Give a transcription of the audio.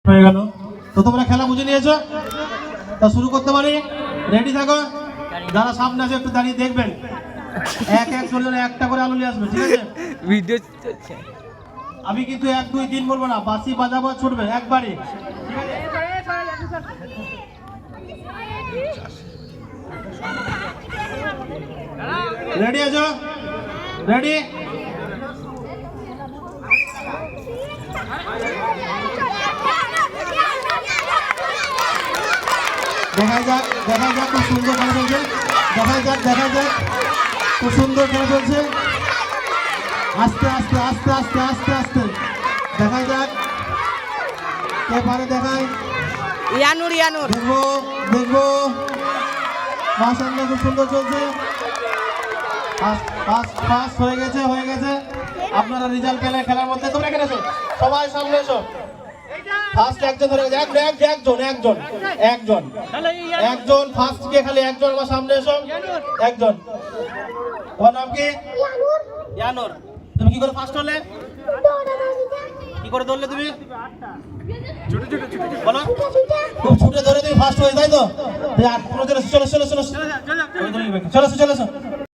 হয়ে গেল। তো তোমরা খেলা বুঝে নিয়েছো, তা শুরু করতে পারি? রেডি থাকো। যারা সামনে আছে একটু দাঁড়িয়ে দেখবেন, এক এক করে একটা করে আলু নিয়ে আসবে, ঠিক আছে? ভিডিও চলছে। আমি কিন্তু 1 2 3 বলবো না, বাসি বাজাবো ছুটবে একবারে, ঠিক আছে? রেডি আছো? রেডি? দেখা যাক খুব সুন্দর খেলা চলছে। দেখা যাক খুব সুন্দর খেলা চলছে। আস্তে আস্তে আস্তে আস্তে আস্তে আস্তে দেখা যাক কে পারে। দেখায় ইয়ানুর দেখবো মাশাআল্লাহ, খুব সুন্দর চলছে। পাস হয়ে গেছে। আপনারা রেজাল্ট পেলে খেলার মধ্যে। তোমরা এখানে এসো, সবাই সামনে এসো। ফার্স্ট একজন ধরে গেছে, একজন ফার্স্ট কে খালি একজন আমার সামনে এসো। একজন। তোমার নাম কি? ইয়ানুর। তুমি কি করে ফার্স্ট হলে? কি করে ধরলে তুমি? বলো। খুব ছুটে ধরে তুমি ফার্স্ট হয়ে, তাই তো? চলো